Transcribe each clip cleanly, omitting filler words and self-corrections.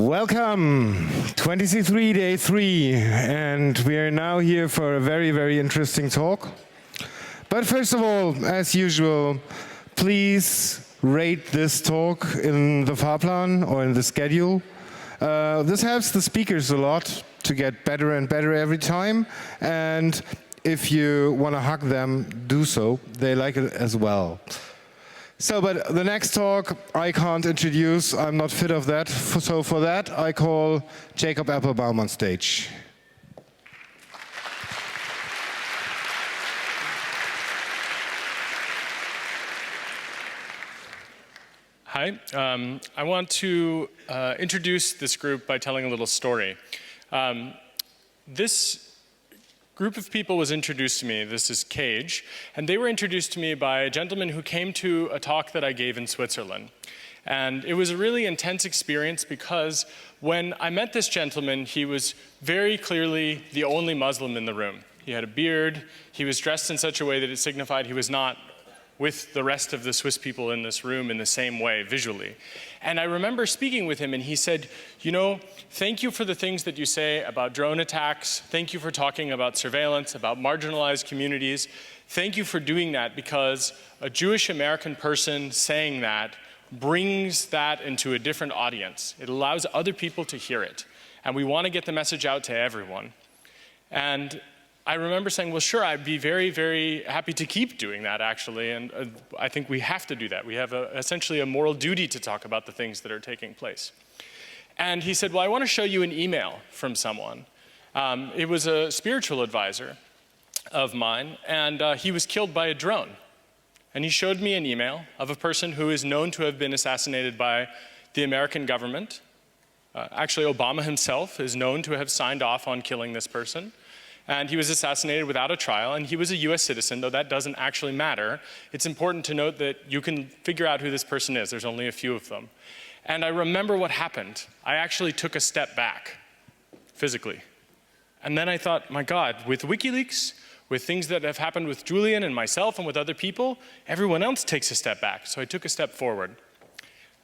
Welcome, 23 day 3, and we are now here for a very, very interesting talk. But first of all, as usual, please rate this talk in the Fahrplan or in the schedule. This helps the speakers a lot to get better and better every time, and if you want to hug them, do so. They like it as well. So, but the next talk I can't introduce, I'm not fit of that, so for that I call Jacob Applebaum on stage. Hi, I want to introduce this group by telling a little story. This group of people was introduced to me, this is Cage, and they were introduced to me by a gentleman who came to a talk that I gave in Switzerland. And it was a really intense experience because when I met this gentleman, he was very clearly the only Muslim in the room. He had a beard, he was dressed in such a way that it signified he was not with the rest of the Swiss people in this room in the same way, visually. And I remember speaking with him and he said, you know, thank you for the things that you say about drone attacks. Thank you for talking about surveillance, about marginalized communities. Thank you for doing that because a Jewish American person saying that brings that into a different audience. It allows other people to hear it. And we want to get the message out to everyone. And I remember saying, well, sure, I'd be very, very happy to keep doing that, actually, and I think we have to do that. We have essentially a moral duty to talk about the things that are taking place. And he said, well, I want to show you an email from someone. It was a spiritual advisor of mine, and he was killed by a drone. And he showed me an email of a person who is known to have been assassinated by the American government. Actually, Obama himself is known to have signed off on killing this person. And he was assassinated without a trial, and he was a US citizen, though that doesn't actually matter. It's important to note that you can figure out who this person is. There's only a few of them. And I remember what happened. I actually took a step back, physically. And then I thought, my God, with WikiLeaks, with things that have happened with Julian and myself and with other people, everyone else takes a step back. So I took a step forward.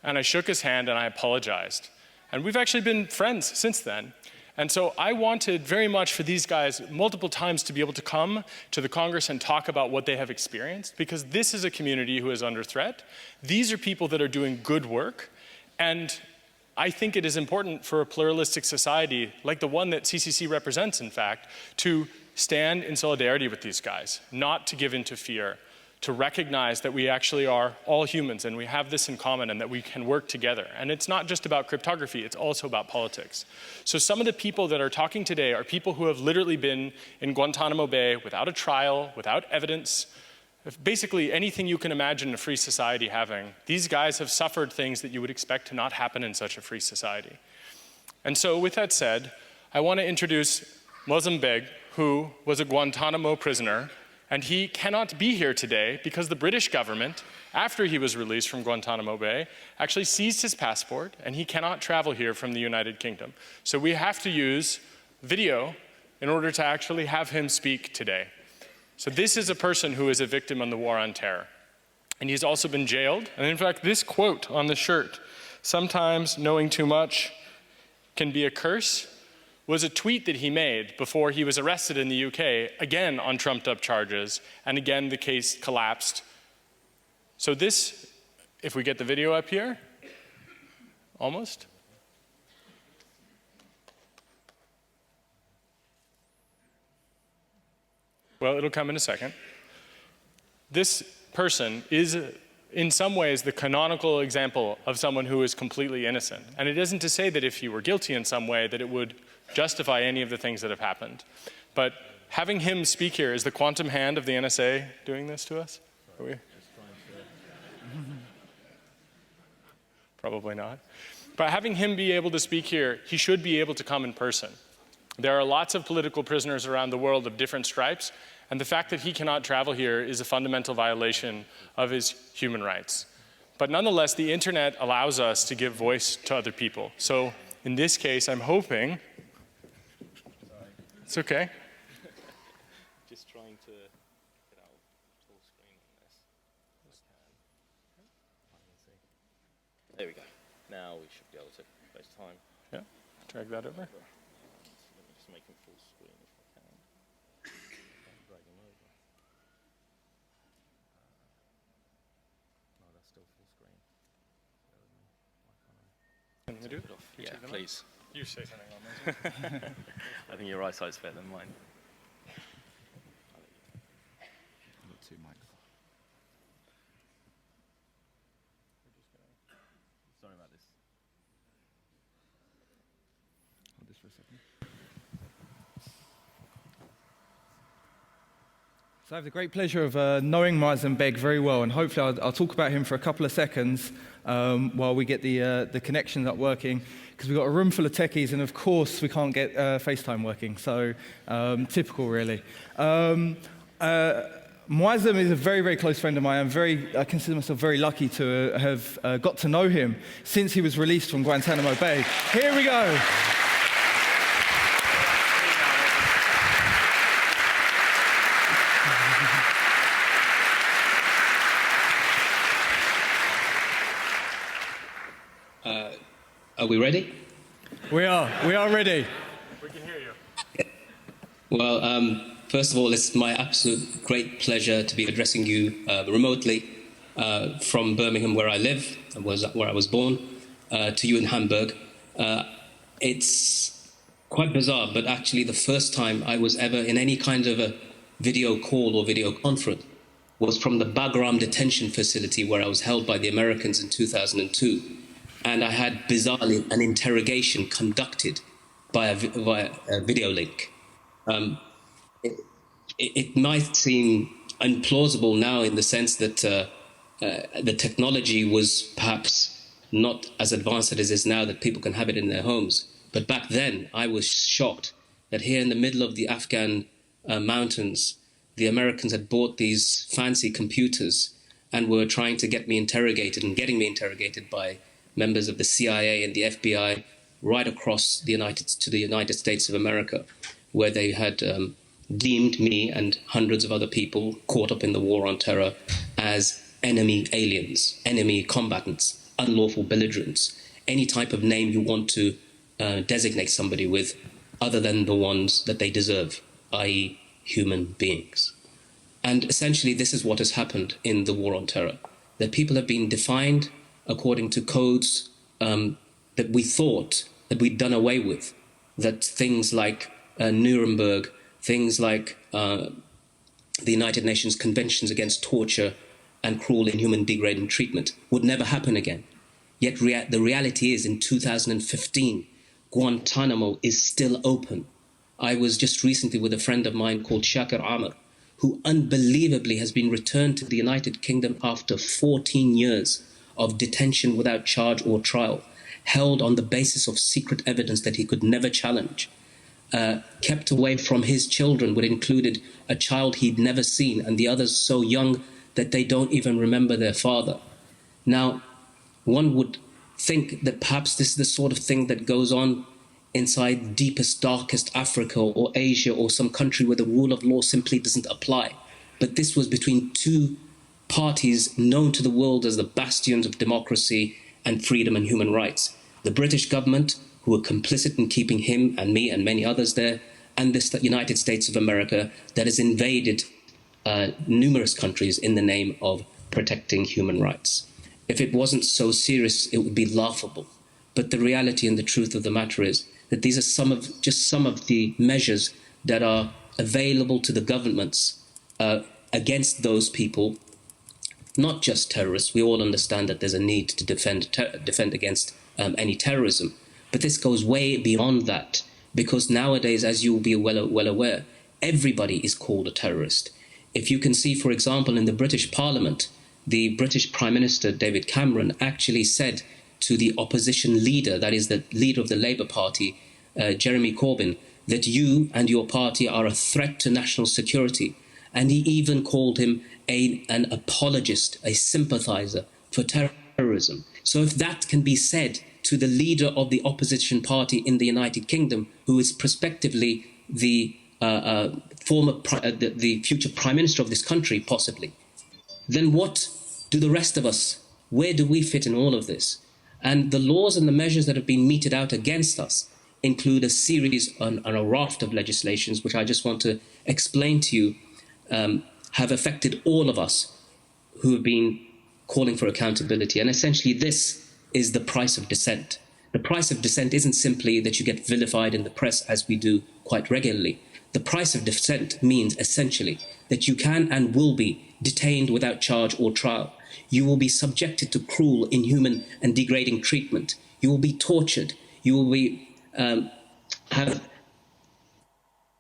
And I shook his hand and I apologized. And we've actually been friends since then. And so I wanted very much for these guys multiple times to be able to come to the Congress and talk about what they have experienced, because this is a community who is under threat. These are people that are doing good work. And I think it is important for a pluralistic society, like the one that CCC represents, in fact, to stand in solidarity with these guys, not to give in to fear, to recognize that we actually are all humans and we have this in common and that we can work together. And it's not just about cryptography, it's also about politics. So some of the people that are talking today are people who have literally been in Guantanamo Bay without a trial, without evidence, basically anything you can imagine a free society having. These guys have suffered things that you would expect to not happen in such a free society. And so with that said, I want to introduce Moazzam Begg, who was a Guantanamo prisoner. And he cannot be here today because the British government, after he was released from Guantanamo Bay, actually seized his passport and he cannot travel here from the United Kingdom. So we have to use video in order to actually have him speak today. So this is a person who is a victim in the war on terror. And he's also been jailed. And in fact, this quote on the shirt, "Sometimes knowing too much can be a curse," was a tweet that he made before he was arrested in the UK, again on trumped-up charges, and again the case collapsed. So this, if we get the video up here, almost. Well, it'll come in a second. This person is, in some ways, the canonical example of someone who is completely innocent. And it isn't to say that if he were guilty in some way that it would justify any of the things that have happened. But having him speak here, is the quantum hand of the NSA doing this to us? Are we? Probably not. But having him be able to speak here, he should be able to come in person. There are lots of political prisoners around the world of different stripes, and the fact that he cannot travel here is a fundamental violation of his human rights. But nonetheless, the internet allows us to give voice to other people. So in this case, I'm hoping. It's okay. Just trying to get out full screen on this. There we go. Now we should be able to waste time. Yeah, drag that over. Let me just make him full screen if I can. Drag him over. No, that's still full screen. Bear with me. Why can't I? Can we do it? Yeah, take them please. out? You say something on this. I think your eyesight's better than mine. I've got two mics. Sorry about this. Hold this for a second. So I have the great pleasure of knowing Moazzam Begg very well, and hopefully I'll talk about him for a couple of seconds while we get the connections up working, because we've got a room full of techies, and of course we can't get FaceTime working, so typical really. Moazzam is a very, very close friend of mine. I consider myself very lucky to have got to know him since he was released from Guantanamo Bay. Here we go. Are we ready? We are ready. We can hear you. Well, first of all, it's my absolute great pleasure to be addressing you remotely from Birmingham, where I live, where I was born, to you in Hamburg. It's quite bizarre, but actually the first time I was ever in any kind of a video call or video conference was from the Bagram detention facility where I was held by the Americans in 2002. And I had, bizarrely, an interrogation conducted via a video link. It might seem implausible now in the sense that the technology was perhaps not as advanced as it is now, that people can have it in their homes. But back then, I was shocked that here in the middle of the Afghan mountains, the Americans had bought these fancy computers and were trying to get me interrogated and getting me interrogated by members of the CIA and the FBI right across the United States of America, where they had deemed me and hundreds of other people caught up in the war on terror as enemy aliens, enemy combatants, unlawful belligerents, any type of name you want to designate somebody with other than the ones that they deserve, i.e. human beings. And essentially this is what has happened in the war on terror, that people have been defined according to codes that we thought that we'd done away with, that things like Nuremberg, things like the United Nations Conventions Against Torture and Cruel, Inhuman, Degrading Treatment would never happen again. Yet the reality is, in 2015, Guantanamo is still open. I was just recently with a friend of mine called Shakir Amr, who unbelievably has been returned to the United Kingdom after 14 years of detention without charge or trial, held on the basis of secret evidence that he could never challenge, kept away from his children, which included a child he'd never seen, and the others so young that they don't even remember their father. Now, one would think that perhaps this is the sort of thing that goes on inside deepest, darkest Africa or Asia or some country where the rule of law simply doesn't apply. But this was between two parties known to the world as the bastions of democracy and freedom and human rights. The British government, who were complicit in keeping him and me and many others there, and the United States of America that has invaded numerous countries in the name of protecting human rights. If it wasn't so serious, it would be laughable. But the reality and the truth of the matter is that these are just some of the measures that are available to the governments against those people. Not just terrorists. We all understand that there's a need to defend against any terrorism. But this goes way beyond that, because nowadays, as you'll be well aware, everybody is called a terrorist. If you can see, for example, in the British Parliament, the British Prime Minister, David Cameron, actually said to the opposition leader, that is the leader of the Labour Party, Jeremy Corbyn, that you and your party are a threat to national security. And he even called him an apologist, a sympathizer for terrorism. So if that can be said to the leader of the opposition party in the United Kingdom, who is prospectively the future prime minister of this country, possibly, then what do the rest of us, where do we fit in all of this? And the laws and the measures that have been meted out against us include a series on a raft of legislations, which I just want to explain to you, have affected all of us who have been calling for accountability. And essentially, this is the price of dissent. The price of dissent isn't simply that you get vilified in the press, as we do quite regularly. The price of dissent means essentially that you can and will be detained without charge or trial. You will be subjected to cruel, inhuman, and degrading treatment. You will be tortured. You will be have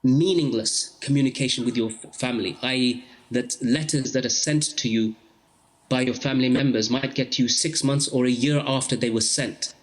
meaningless communication with your family, i.e. that letters that are sent to you by your family members might get to you 6 months or a year after they were sent.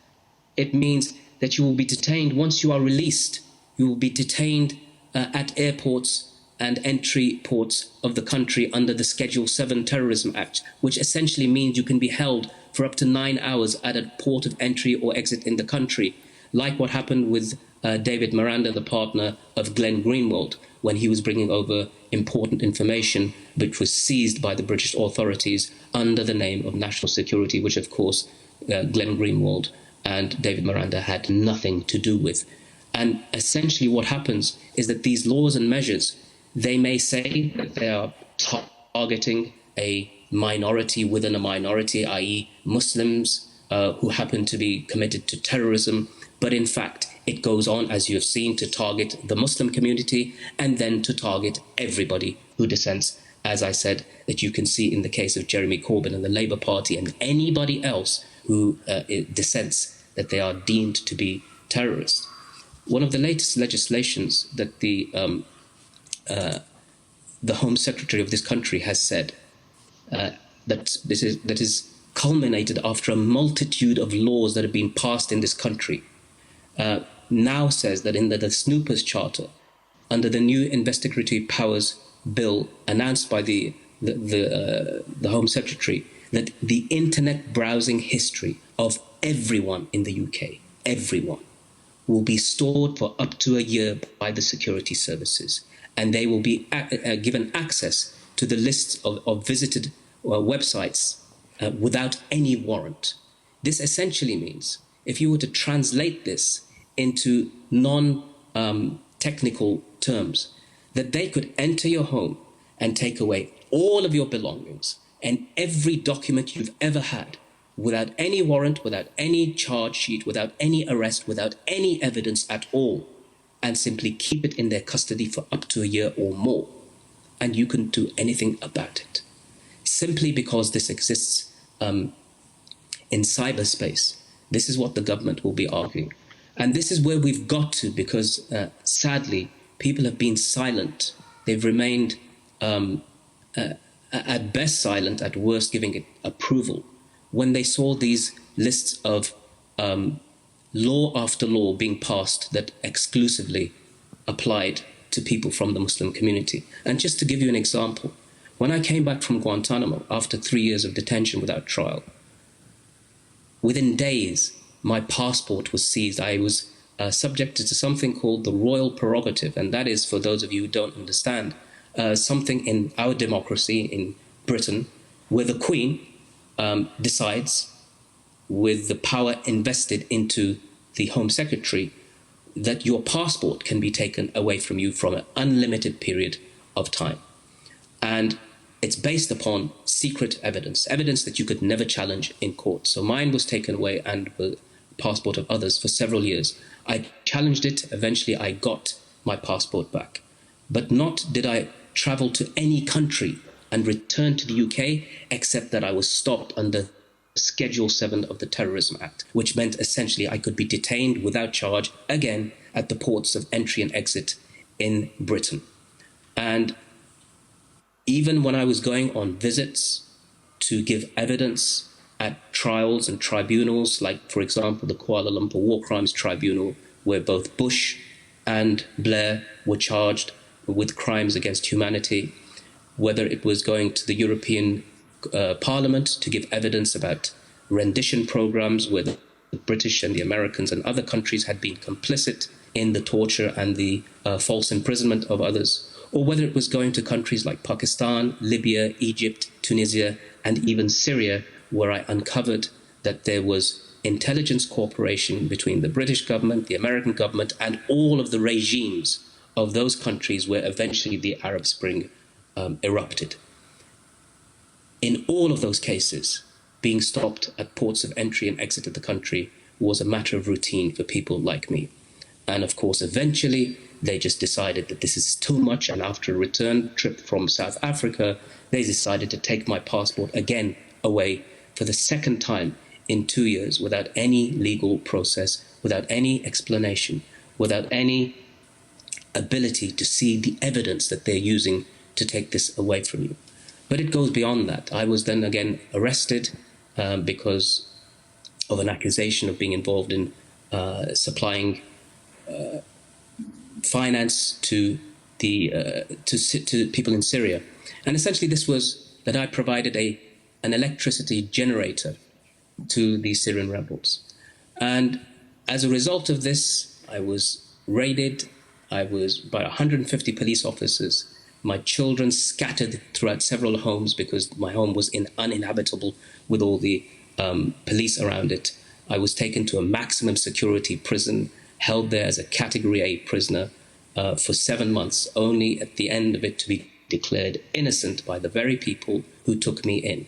It means that you will be detained once you are released. You will be detained at airports and entry ports of the country under the Schedule 7 Terrorism Act, which essentially means you can be held for up to 9 hours at a port of entry or exit in the country, like what happened with David Miranda, the partner of Glenn Greenwald, when he was bringing over important information which was seized by the British authorities under the name of national security, which of course Glenn Greenwald and David Miranda had nothing to do with. And essentially what happens is that these laws and measures, they may say that they are targeting a minority within a minority, i.e. Muslims who happen to be committed to terrorism, but in fact it goes on, as you have seen, to target the Muslim community and then to target everybody who dissents, as I said, that you can see in the case of Jeremy Corbyn and the Labour Party and anybody else who dissents, that they are deemed to be terrorists. One of the latest legislations that the Home Secretary of this country has said that is culminated after a multitude of laws that have been passed in this country, now says that in the Snoopers Charter, under the new investigatory powers bill announced by the Home Secretary, that the internet browsing history of everyone in the UK, everyone, will be stored for up to a year by the security services, and they will be given access to the lists of visited websites without any warrant. This essentially means, if you were to translate this into non-technical terms, that they could enter your home and take away all of your belongings and every document you've ever had, without any warrant, without any charge sheet, without any arrest, without any evidence at all, and simply keep it in their custody for up to a year or more. And you couldn't do anything about it. Simply because this exists in cyberspace. This is what the government will be arguing. And this is where we've got to, because sadly, people have been silent. They've remained at best silent, at worst giving it approval, when they saw these lists of law after law being passed that exclusively applied to people from the Muslim community. And just to give you an example, when I came back from Guantanamo after 3 years of detention without trial, within days, my passport was seized. I was subjected to something called the royal prerogative, and that is, for those of you who don't understand, something in our democracy in Britain where the Queen decides, with the power invested into the Home Secretary, that your passport can be taken away from you from an unlimited period of time. And it's based upon secret evidence that you could never challenge in court. So mine was taken away, and the passport of others, for several years. I challenged it. Eventually, I got my passport back. But not did I travel to any country and return to the UK, except that I was stopped under Schedule 7 of the Terrorism Act, which meant essentially I could be detained without charge, again, at the ports of entry and exit in Britain. And even when I was going on visits to give evidence at trials and tribunals, like, for example, the Kuala Lumpur War Crimes Tribunal, where both Bush and Blair were charged with crimes against humanity, whether it was going to the European Parliament to give evidence about rendition programs where the British and the Americans and other countries had been complicit in the torture and the false imprisonment of others, or whether it was going to countries like Pakistan, Libya, Egypt, Tunisia, and even Syria, where I uncovered that there was intelligence cooperation between the British government, the American government, and all of the regimes of those countries where eventually the Arab Spring erupted. In all of those cases, being stopped at ports of entry and exit of the country was a matter of routine for people like me. And of course, eventually, they just decided that this is too much, and after a return trip from South Africa, they decided to take my passport again away for the second time in 2 years without any legal process, without any explanation, without any ability to see the evidence that they're using to take this away from you. But it goes beyond that. I was then again arrested because of an accusation of being involved in supplying finance to people in Syria. And essentially this was that I provided an electricity generator to the Syrian rebels. And as a result of this, I was raided. I was by 150 police officers. My children scattered throughout several homes because my home was uninhabitable with all the police around it. I was taken to a maximum security prison, held there as a Category A prisoner for 7 months, only at the end of it to be declared innocent by the very people who took me in.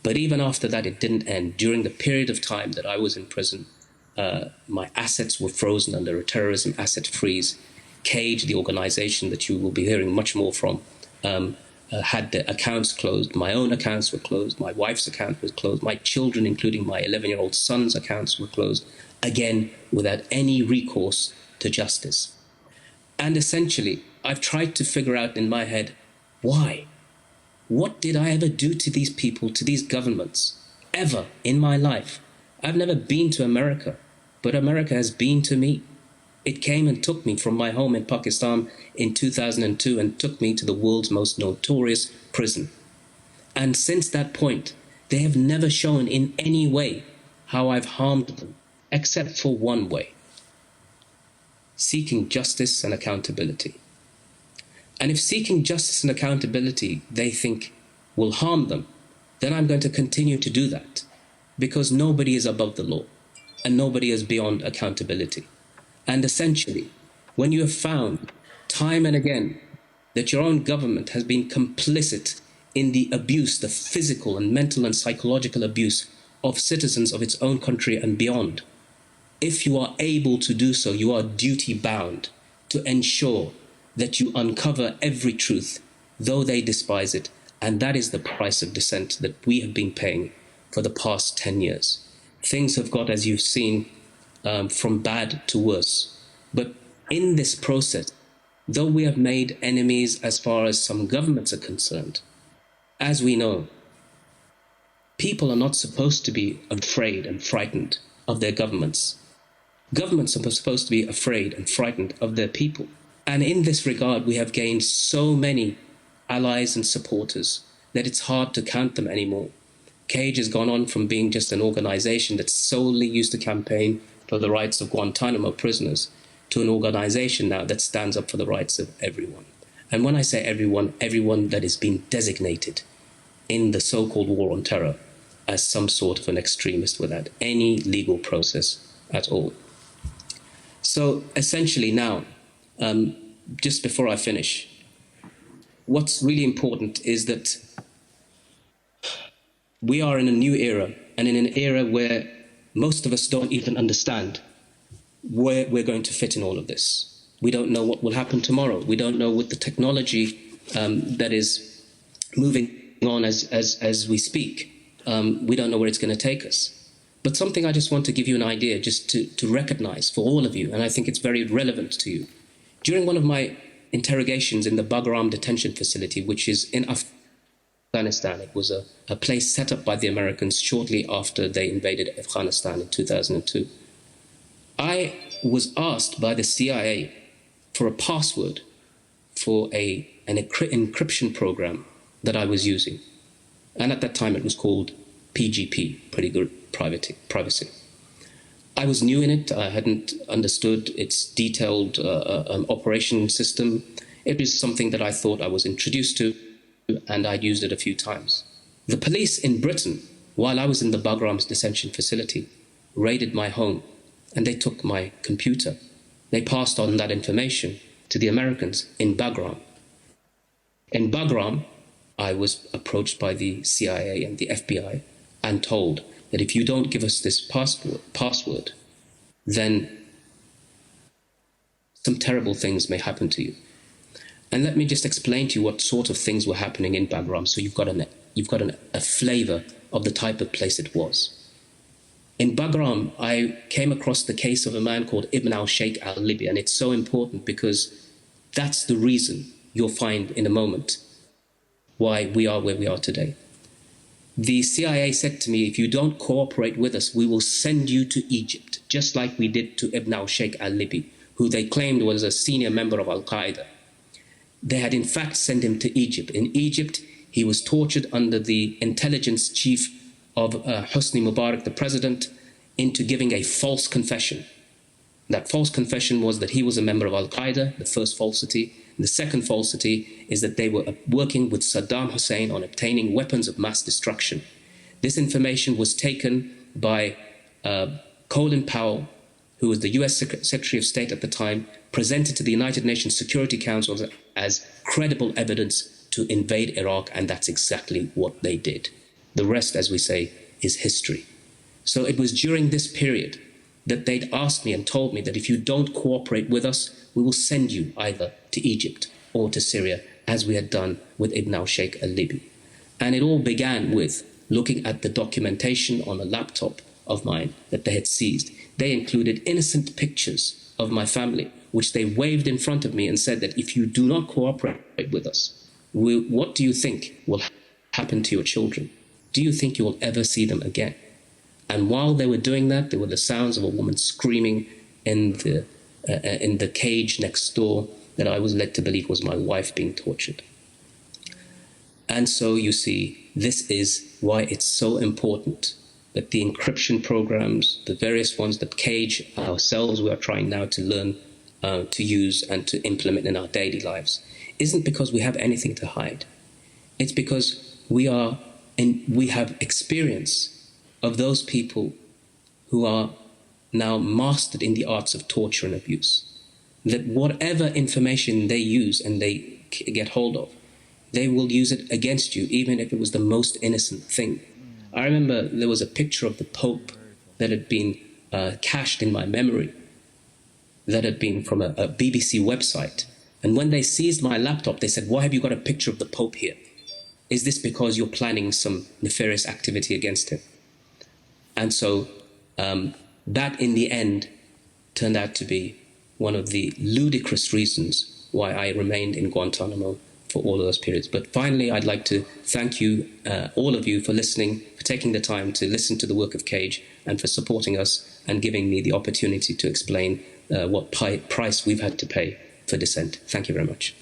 But even after that, it didn't end. During the period of time that I was in prison, my assets were frozen under a terrorism asset freeze. Cage, the organization that you will be hearing much more from, had their accounts closed. My own accounts were closed. My wife's account was closed. My children, including my 11-year-old son's accounts, were closed, again, without any recourse to justice. And essentially, I've tried to figure out in my head, why? What did I ever do to these people, to these governments, ever in my life? I've never been to America, but America has been to me. It came and took me from my home in Pakistan in 2002 and took me to the world's most notorious prison. And since that point, they have never shown in any way how I've harmed them, except for one way: seeking justice and accountability. And if seeking justice and accountability they think will harm them, then I'm going to continue to do that, because nobody is above the law and nobody is beyond accountability. And essentially, when you have found time and again that your own government has been complicit in the abuse, the physical and mental and psychological abuse of citizens of its own country and beyond, if you are able to do so, you are duty bound to ensure that you uncover every truth, though they despise it. And that is the price of dissent that we have been paying for the past 10 years. Things have got, as you've seen, from bad to worse. But in this process, though we have made enemies as far as some governments are concerned, as we know, people are not supposed to be afraid and frightened of their governments. Governments are supposed to be afraid and frightened of their people. And in this regard, we have gained so many allies and supporters that it's hard to count them anymore. Cage has gone on from being just an organization that solely used to campaign for the rights of Guantanamo prisoners to an organization now that stands up for the rights of everyone. And when I say everyone, everyone that is being designated in the so-called war on terror as some sort of an extremist without any legal process at all. So essentially now, just before I finish, what's really important is that we are in a new era, and in an era where most of us don't even understand where we're going to fit in all of this. We don't know what will happen tomorrow. We don't know with the technology that is moving on as we speak. We don't know where it's going to take us. But something I just want to give you an idea, just to recognize for all of you, and I think it's very relevant to you. During one of my interrogations in the Bagram detention facility, which is in Afghanistan, it was a place set up by the Americans shortly after they invaded Afghanistan in 2002. I was asked by the CIA for a password for an encryption program that I was using. And at that time it was called PGP, Pretty Good Privacy. I was new in it. I hadn't understood its detailed operation system. It was something that I thought I was introduced to, and I'd used it a few times. The police in Britain, while I was in the Bagram's detention facility, raided my home and they took my computer. They passed on that information to the Americans in Bagram. In Bagram, I was approached by the CIA and the FBI and told that if you don't give us this password, then some terrible things may happen to you. And let me just explain to you what sort of things were happening in Bagram, so you've got a flavor of the type of place it was. In Bagram, I came across the case of a man called Ibn al-Sheikh al-Libi, and it's so important because that's the reason you'll find in a moment why we are where we are today. The CIA said to me, if you don't cooperate with us, we will send you to Egypt, just like we did to Ibn al-Sheikh al-Libi, who they claimed was a senior member of Al-Qaeda. They had in fact sent him to Egypt. In Egypt, he was tortured under the intelligence chief of Hosni Mubarak, the president, into giving a false confession. That false confession was that he was a member of Al-Qaeda, the first falsity. And the second falsity is that they were working with Saddam Hussein on obtaining weapons of mass destruction. This information was taken by Colin Powell, who was the US Secretary of State at the time, presented to the United Nations Security Council as credible evidence to invade Iraq, and that's exactly what they did. The rest, as we say, is history. So it was during this period that they'd asked me and told me that if you don't cooperate with us, we will send you either to Egypt or to Syria, as we had done with Ibn al-Sheikh al-Libi. And it all began with looking at the documentation on a laptop of mine that they had seized. They included innocent pictures of my family, which they waved in front of me and said that if you do not cooperate with us, what do you think will happen to your children? Do you think you will ever see them again? And while they were doing that, there were the sounds of a woman screaming in the cage next door that I was led to believe was my wife being tortured. And so you see, this is why it's so important that the encryption programs, the various ones that Cage ourselves we are trying now to learn to use and to implement in our daily lives, isn't because we have anything to hide. It's because we have experience of those people who are now mastered in the arts of torture and abuse. That whatever information they use and they get hold of, they will use it against you, even if it was the most innocent thing. I remember there was a picture of the Pope that had been cached in my memory, that had been from a BBC website. And when they seized my laptop, they said, "Why have you got a picture of the Pope here? Is this because you're planning some nefarious activity against him?" And so that in the end turned out to be one of the ludicrous reasons why I remained in Guantanamo for all of those periods. But finally, I'd like to thank you, all of you, for listening, for taking the time to listen to the work of Cage, and for supporting us and giving me the opportunity to explain what price we've had to pay for Dissent. Thank you very much.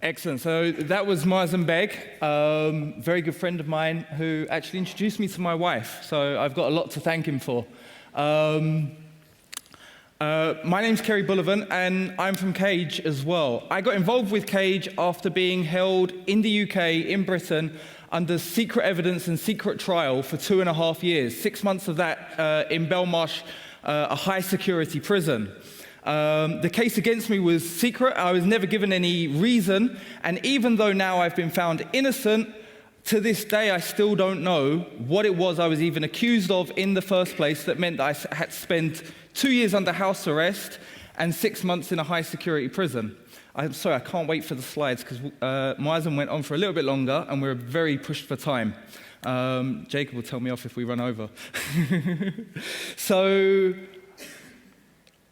Excellent. So that was Moazzam Begg, very good friend of mine who actually introduced me to my wife. So I've got a lot to thank him for. My name's Cerie Bullivant, and I'm from Cage as well. I got involved with Cage after being held in the UK, in Britain, under secret evidence and secret trial for 2.5 years. 6 months of that in Belmarsh, a high security prison. The case against me was secret. I was never given any reason. And even though now I've been found innocent, to this day I still don't know what it was I was even accused of in the first place that meant that I had to spend 2 years under house arrest and 6 months in a high security prison. I'm sorry, I can't wait for the slides because Moazzam went on for a little bit longer and we're very pushed for time. Jacob will tell me off if we run over. So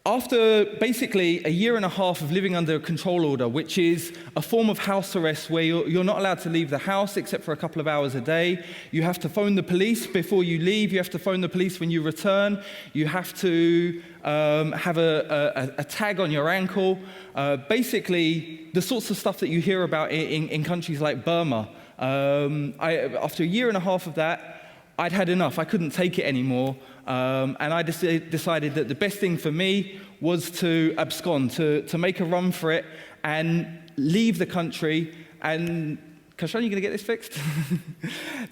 After basically a year and a half of living under a control order, which is a form of house arrest where you're not allowed to leave the house except for a couple of hours a day, you have to phone the police before you leave, you have to phone the police when you return, you have to have a tag on your ankle, basically the sorts of stuff that you hear about in countries like Burma. After a year and a half of that, I'd had enough. I couldn't take it anymore. And I decided that the best thing for me was to abscond, to make a run for it and leave the country. And, Kashan, you going to get this fixed?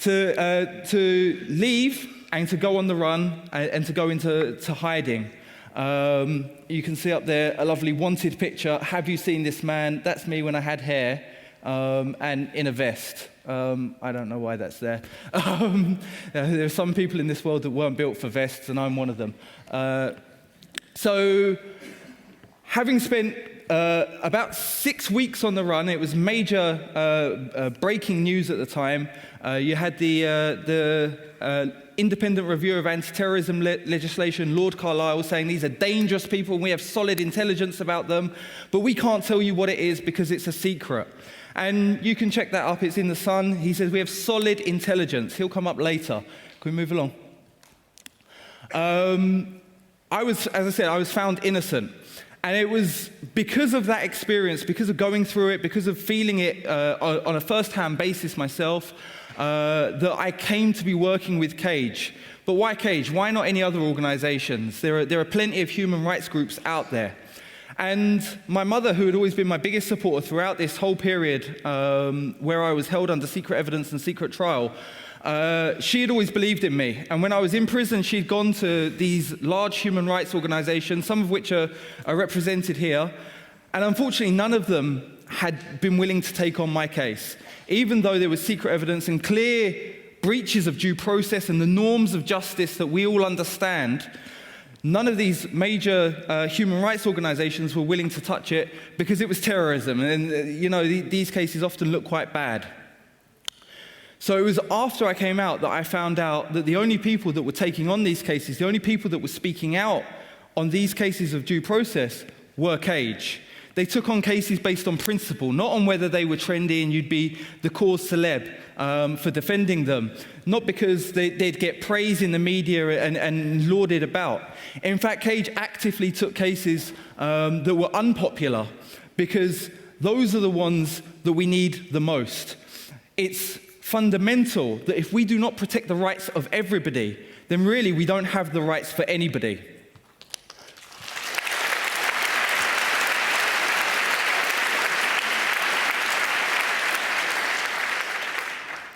to leave and to go on the run and to go into hiding. You can see up there a lovely wanted picture. Have you seen this man? That's me when I had hair and in a vest. I don't know why that's there. There are some people in this world that weren't built for vests, and I'm one of them. So, having spent about 6 weeks on the run, it was major breaking news at the time. You had the Independent Review of Anti-Terrorism legislation, Lord Carlisle, saying these are dangerous people and we have solid intelligence about them, but we can't tell you what it is because it's a secret. And you can check that up, it's in the Sun. He says we have solid intelligence. He'll come up later. Can we move along? As I said, I was found innocent. And it was because of that experience, because of going through it, because of feeling it on a first-hand basis myself, that I came to be working with CAGE. But why CAGE? Why not any other organizations? There are plenty of human rights groups out there. And my mother, who had always been my biggest supporter throughout this whole period where I was held under secret evidence and secret trial, she had always believed in me. And when I was in prison, she'd gone to these large human rights organizations, some of which are represented here. And unfortunately, none of them had been willing to take on my case, even though there was secret evidence and clear breaches of due process and the norms of justice that we all understand. None of these major human rights organizations were willing to touch it because it was terrorism. And, these cases often look quite bad. So it was after I came out that I found out that the only people that were taking on these cases, the only people that were speaking out on these cases of due process were CAGE. They took on cases based on principle, not on whether they were trendy and you'd be the cause celeb for defending them, not because they'd get praise in the media and lauded about. In fact, CAGE actively took cases that were unpopular because those are the ones that we need the most. It's fundamental that if we do not protect the rights of everybody, then really we don't have the rights for anybody.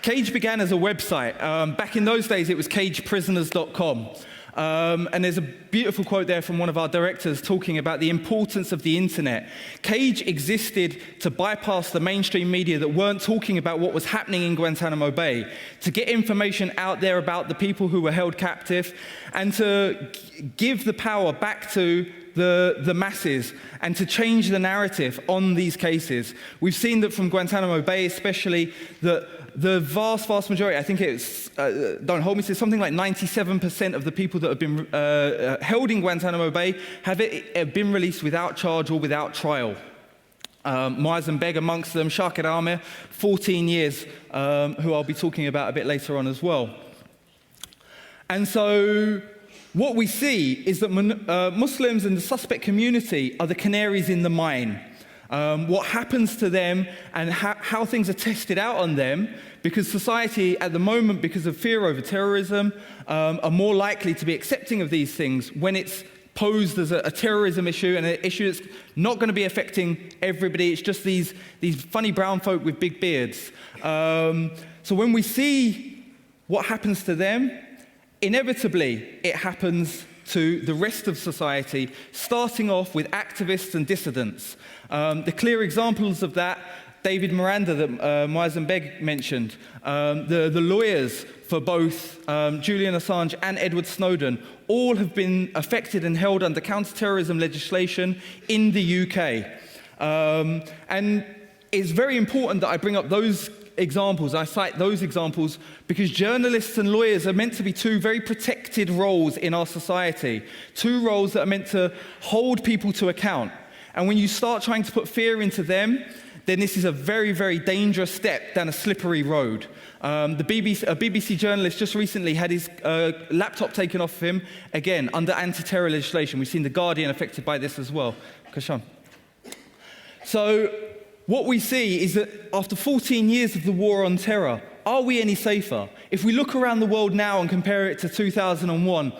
CAGE began as a website. Back in those days, it was cageprisoners.com. And there's a beautiful quote there from one of our directors talking about the importance of the internet. CAGE existed to bypass the mainstream media that weren't talking about what was happening in Guantanamo Bay, to get information out there about the people who were held captive, and to give the power back to the masses and to change the narrative on these cases. We've seen that from Guantanamo Bay especially, that the vast majority, I think it's, don't hold me to, something like 97% of the people that have been held in Guantanamo Bay have been released without charge or without trial. Moazzam Begg amongst them, Shakir Amir, 14 years, who I'll be talking about a bit later on as well. And so what we see is that Muslims and the suspect community are the canaries in the mine. What happens to them and how things are tested out on them, because society at the moment, because of fear over terrorism, are more likely to be accepting of these things when it's posed as a terrorism issue and an issue that's not going to be affecting everybody. It's just these funny brown folk with big beards. So when we see what happens to them, inevitably it happens to the rest of society, starting off with activists and dissidents. The clear examples of that, David Miranda that Moazzam Begg mentioned, the lawyers for both Julian Assange and Edward Snowden, all have been affected and held under counter-terrorism legislation in the UK. And it's very important that I bring up those examples, I cite those examples because journalists and lawyers are meant to be two very protected roles in our society, two roles that are meant to hold people to account. And when you start trying to put fear into them, then this is a very, very dangerous step down a slippery road. A BBC journalist just recently had his laptop taken off of him, again, under anti-terror legislation. We've seen The Guardian affected by this as well. Kashan. So what we see is that after 14 years of the war on terror, are we any safer? If we look around the world now and compare it to 2001,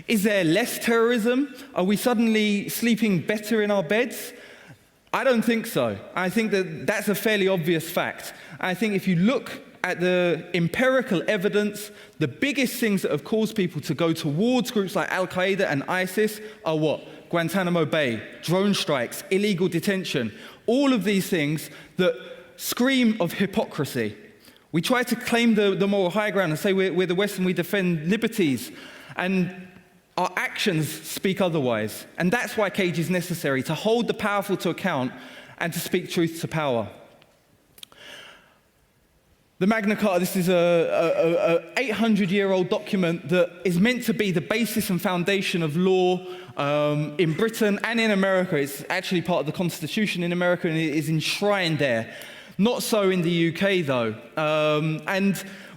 is there less terrorism? Are we suddenly sleeping better in our beds? I don't think so. I think that that's a fairly obvious fact. I think if you look at the empirical evidence, the biggest things that have caused people to go towards groups like Al-Qaeda and ISIS are what? Guantanamo Bay, drone strikes, illegal detention, all of these things that scream of hypocrisy. We try to claim the moral high ground and say we're the West and we defend liberties, and our actions speak otherwise. And that's why Cage is necessary, to hold the powerful to account and to speak truth to power. The Magna Carta, this is a 800-year-old document that is meant to be the basis and foundation of law in Britain and in America. It's actually part of the Constitution in America and it is enshrined there. Not so in the UK, though.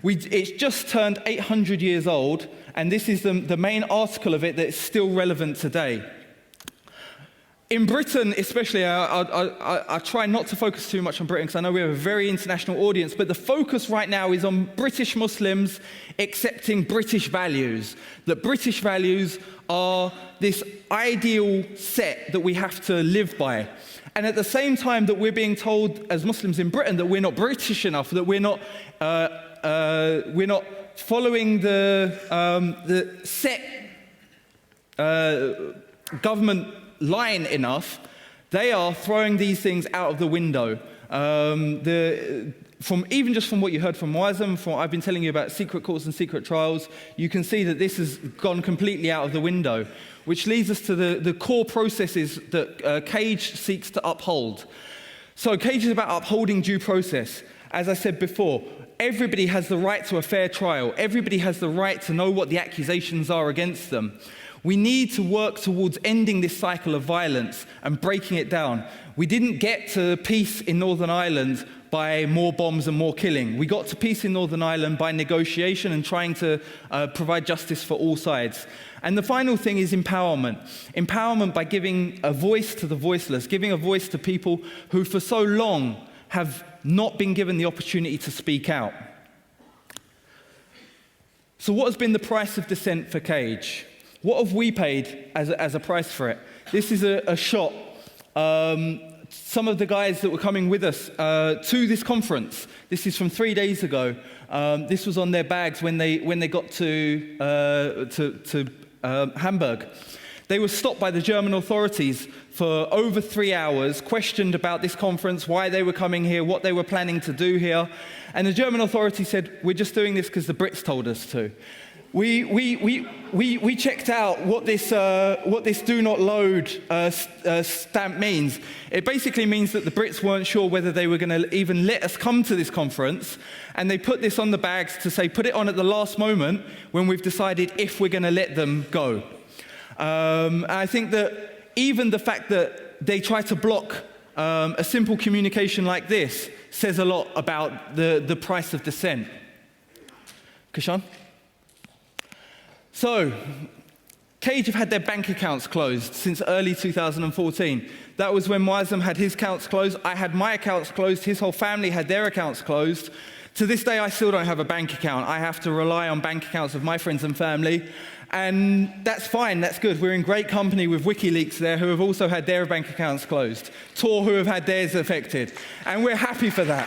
It's just turned 800 years old, and this is the main article of it that's still relevant today. In Britain, especially, I try not to focus too much on Britain because I know we have a very international audience, but the focus right now is on British Muslims accepting British values. That British values are this ideal set that we have to live by. And at the same time that we're being told as Muslims in Britain that we're not British enough, that we're not following the set government line enough, they are throwing these things out of the window. Even just from what you heard from Moazzam, from what I've been telling you about secret courts and secret trials, you can see that this has gone completely out of the window, which leads us to the core processes that Cage seeks to uphold. So Cage is about upholding due process. As I said before, everybody has the right to a fair trial. Everybody has the right to know what the accusations are against them. We need to work towards ending this cycle of violence and breaking it down. We didn't get to peace in Northern Ireland by more bombs and more killing. We got to peace in Northern Ireland by negotiation and trying to provide justice for all sides. And the final thing is empowerment. Empowerment by giving a voice to the voiceless, giving a voice to people who for so long have not been given the opportunity to speak out. So what has been the price of dissent for Cage? What have we paid as a price for it? This is a shot. Some of the guys that were coming with us to this conference, this is from 3 days ago. This was on their bags when they got to Hamburg. They were stopped by the German authorities for over 3 hours, questioned about this conference, why they were coming here, what they were planning to do here. And the German authorities said, we're just doing this because the Brits told us to. We checked out what this do not load stamp means. It basically means that the Brits weren't sure whether they were going to even let us come to this conference, and they put this on the bags to say, put it on at the last moment when we've decided if we're going to let them go. I think that even the fact that they try to block a simple communication like this says a lot about the price of dissent. Kashan? So, Cage have had their bank accounts closed since early 2014. That was when Moazzam had his accounts closed, I had my accounts closed, his whole family had their accounts closed. To this day, I still don't have a bank account. I have to rely on bank accounts of my friends and family, and that's fine, that's good. We're in great company with WikiLeaks there, who have also had their bank accounts closed, Tor, who have had theirs affected, and we're happy for that.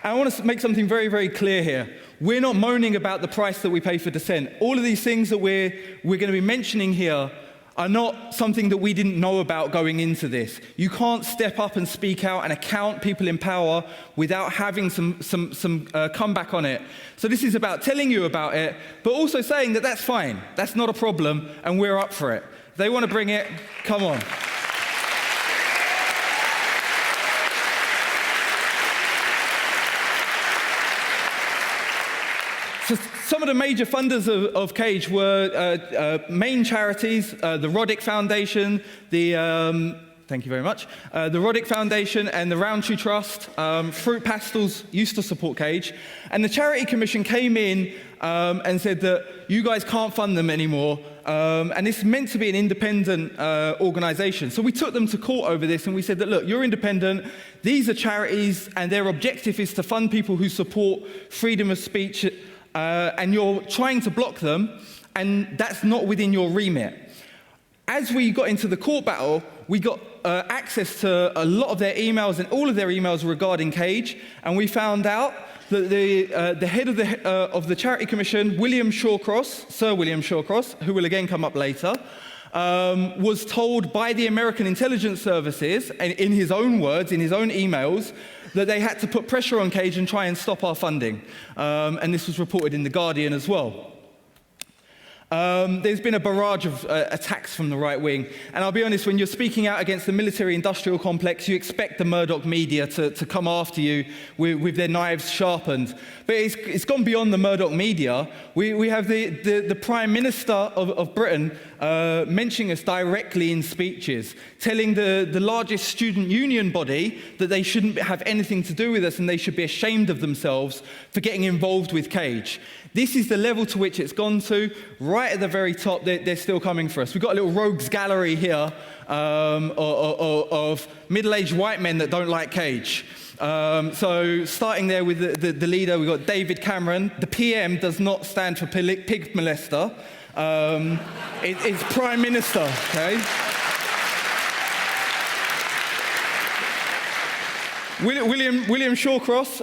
I want to make something very, very clear here. We're not moaning about the price that we pay for dissent. All of these things that we're going to be mentioning here are not something that we didn't know about going into this. You can't step up and speak out and account people in power without having some comeback on it. So this is about telling you about it, but also saying that that's fine, that's not a problem, and we're up for it. If they want to bring it, come on. Some of the major funders of Cage were main charities, the Roddick Foundation, thank you very much, the Roddick Foundation and the Roundtree Trust. Fruit Pastels used to support Cage. And the Charity Commission came in and said that you guys can't fund them anymore. And it's meant to be an independent organisation. So we took them to court over this and we said that, look, you're independent, these are charities and their objective is to fund people who support freedom of speech and you're trying to block them and that's not within your remit. As we got into the court battle, we got access to a lot of their emails and all of their emails regarding Cage, and we found out that the head of the Charity Commission, William Shawcross, Sir William Shawcross, who will again come up later, was told by the American intelligence services, and in his own words, in his own emails, that they had to put pressure on Cage and try and stop our funding. And this was reported in The Guardian as well. There's been a barrage of attacks from the right wing. And I'll be honest, when you're speaking out against the military-industrial complex, you expect the Murdoch media to come after you with their knives sharpened. But it's gone beyond the Murdoch media. We have the Prime Minister of Britain mentioning us directly in speeches, telling the largest student union body that they shouldn't have anything to do with us and they should be ashamed of themselves for getting involved with Cage. This is the level to which it's gone to. Right at the very top, they're still coming for us. We've got a little rogues gallery here of middle-aged white men that don't like Cage. So starting there with the leader, we've got David Cameron. The PM does not stand for pig molester. It's Prime Minister, okay? William Shawcross,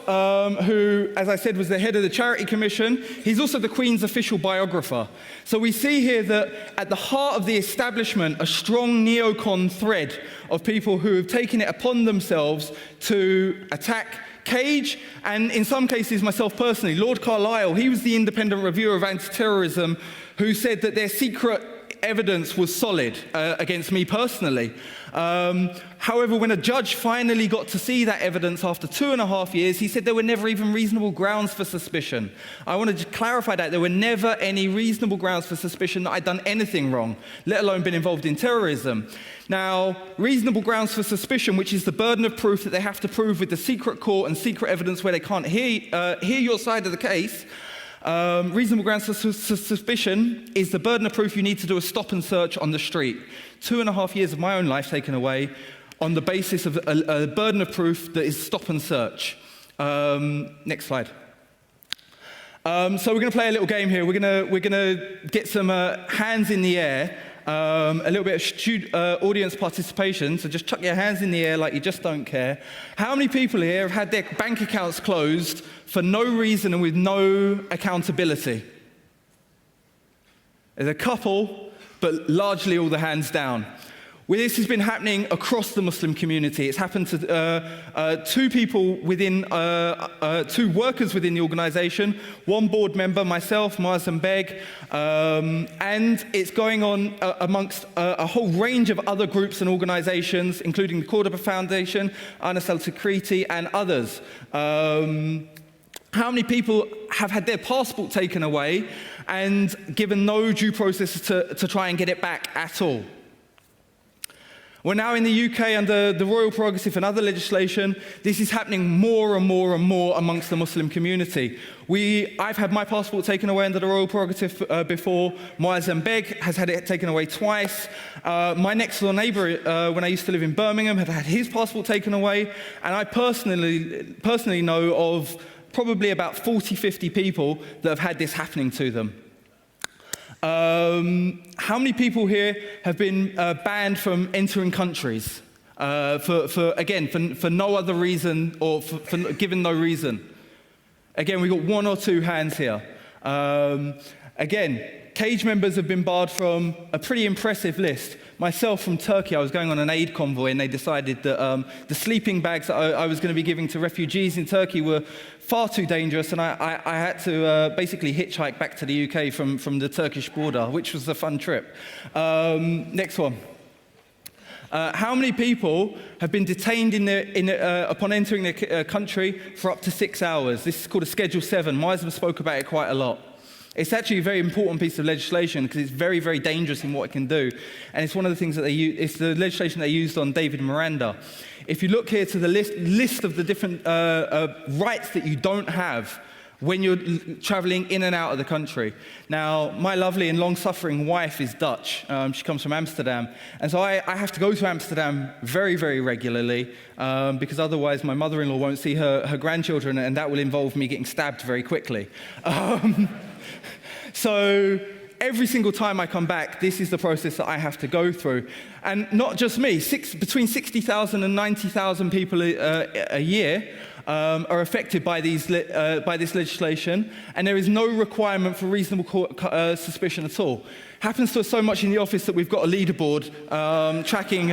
who, as I said, was the head of the Charity Commission, he's also the Queen's official biographer. So we see here that at the heart of the establishment, a strong neocon thread of people who have taken it upon themselves to attack Cage, and in some cases, myself personally, Lord Carlisle, he was the independent reviewer of anti-terrorism who said that their secret evidence was solid against me personally. However, when a judge finally got to see that evidence after 2.5 years, he said there were never even reasonable grounds for suspicion. I want to clarify that. There were never any reasonable grounds for suspicion that I'd done anything wrong, let alone been involved in terrorism. Now, reasonable grounds for suspicion, which is the burden of proof that they have to prove with the secret court and secret evidence where they can't hear your side of the case. Reasonable grounds for suspicion is the burden of proof you need to do a stop and search on the street. 2.5 years of my own life taken away on the basis of a burden of proof that is stop and search. Next slide. So we're going to play a little game here. We're going to get some hands in the air, a little bit of audience participation. So just chuck your hands in the air like you just don't care. How many people here have had their bank accounts closed for no reason and with no accountability? There's a couple, but largely all the hands down. Well, this has been happening across the Muslim community. It's happened to two people within, two workers within the organisation, one board member, myself, Moazzam Begg, and it's going on amongst a whole range of other groups and organisations, including the Cordoba Foundation, Anas al-Takriti, and others. How many people have had their passport taken away and given no due process to try and get it back at all? Well, now in the UK, under the Royal Prerogative and other legislation, this is happening more and more and more amongst the Muslim community. I've had my passport taken away under the Royal Prerogative before. Moazzam Begg has had it taken away twice. My next door neighbour, when I used to live in Birmingham, had his passport taken away. And I personally know of probably about 40, 50 people that have had this happening to them. How many people here have been banned from entering countries for no other reason or for given no reason? Again, we've got 1 or 2 hands here. Again, Cage members have been barred from a pretty impressive list. Myself from Turkey, I was going on an aid convoy and they decided that the sleeping bags that I was going to be giving to refugees in Turkey were far too dangerous, and I had to basically hitchhike back to the UK from the Turkish border, which was a fun trip. Next one. How many people have been detained upon entering the country for up to 6 hours? This is called a Schedule 7. Moazzam spoke about it quite a lot. It's actually a very important piece of legislation because it's very, very dangerous in what it can do. And it's one of the things that they use, it's the legislation they used on David Miranda. If you look here to the list of the different rights that you don't have when you're traveling in and out of the country. Now, my lovely and long-suffering wife is Dutch. She comes from Amsterdam. And so I have to go to Amsterdam very, very regularly because otherwise my mother-in-law won't see her grandchildren, and that will involve me getting stabbed very quickly. So every single time I come back, this is the process that I have to go through. And not just me, between 60,000 and 90,000 people a year are affected by this legislation, and there is no requirement for reasonable suspicion at all. Happens to us so much in the office that we've got a leaderboard tracking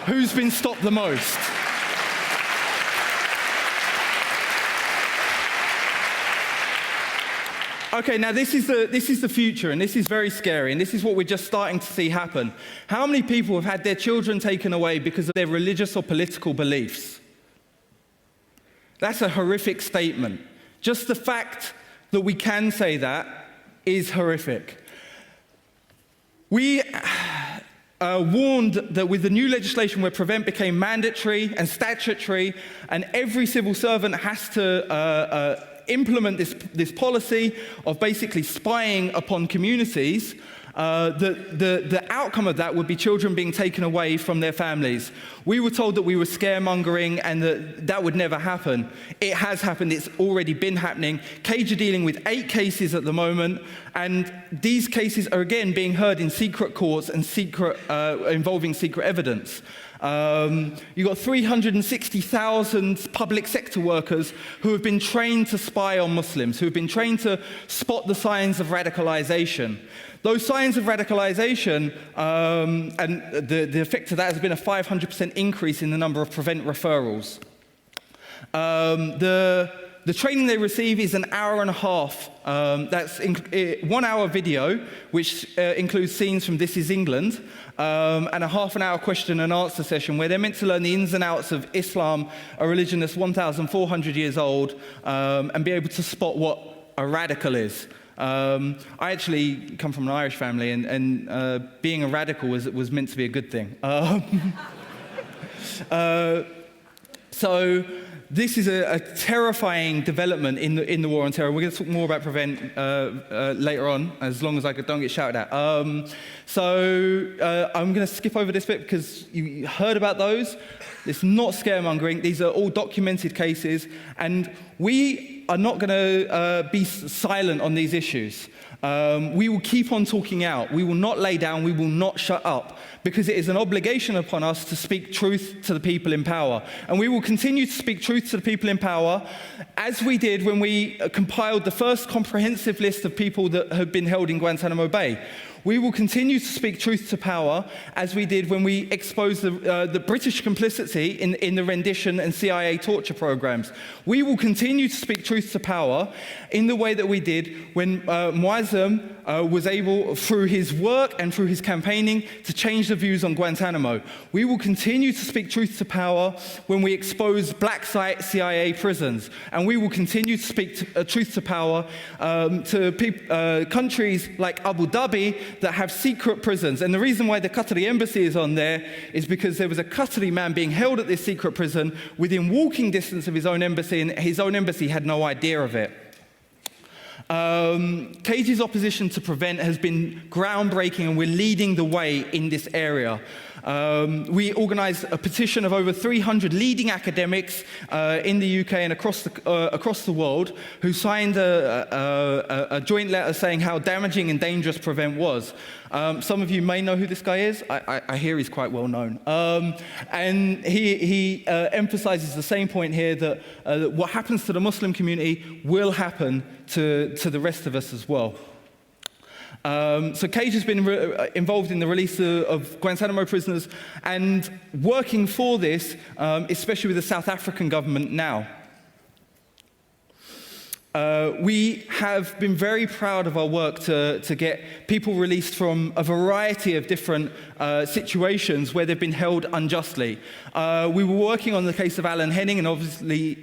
who's been stopped the most. Okay, now this is the future, and this is very scary, and this is what we're just starting to see happen. How many people have had their children taken away because of their religious or political beliefs? That's a horrific statement. Just the fact that we can say that is horrific. We warned that with the new legislation where Prevent became mandatory and statutory, and every civil servant has to implement this policy of basically spying upon communities, the outcome of that would be children being taken away from their families. We were told that we were scaremongering and that would never happen. It has happened. It's already been happening. Cage are dealing with 8 cases at the moment, and these cases are again being heard in secret courts and involving secret evidence. You've got 360,000 public sector workers who have been trained to spy on Muslims, who have been trained to spot the signs of radicalization. Those signs of radicalization, and the effect of that has been a 500% increase in the number of Prevent referrals. The training they receive is an hour and a half. That's 1 hour video, which includes scenes from This Is England, and a half an hour question and answer session where they're meant to learn the ins and outs of Islam, a religion that's 1,400 years old, and be able to spot what a radical is. I actually come from an Irish family, and being a radical was meant to be a good thing. So this is a terrifying development in the war on terror. We're going to talk more about Prevent later on, as long as I don't get shouted at. I'm going to skip over this bit because you heard about those. It's not scaremongering. These are all documented cases, and we are not going to be silent on these issues. We will keep on talking out. We will not lay down. We will not shut up, because it is an obligation upon us to speak truth to the people in power. And we will continue to speak truth to the people in power, as we did when we compiled the first comprehensive list of people that had been held in Guantanamo Bay. We will continue to speak truth to power, as we did when we exposed the British complicity in the rendition and CIA torture programs. We will continue to speak truth to power in the way that we did when Moazzam was able, through his work and through his campaigning, to change the views on Guantanamo. We will continue to speak truth to power when we expose black site CIA prisons. And we will continue to speak truth to power to countries like Abu Dhabi that have secret prisons. And the reason why the Qatari embassy is on there is because there was a Qatari man being held at this secret prison within walking distance of his own embassy, and his own embassy had no idea of it. Cage's opposition to Prevent has been groundbreaking, and we're leading the way in this area. We organised a petition of over 300 leading academics in the UK and across the world, who signed a joint letter saying how damaging and dangerous Prevent was. Some of you may know who this guy is. I hear he's quite well known. And he emphasises the same point here, that what happens to the Muslim community will happen to the rest of us as well. So Cage has been involved in the release of Guantanamo prisoners and working for this, especially with the South African government now. We have been very proud of our work to get people released from a variety of different situations where they've been held unjustly. We were working on the case of Alan Henning, and obviously,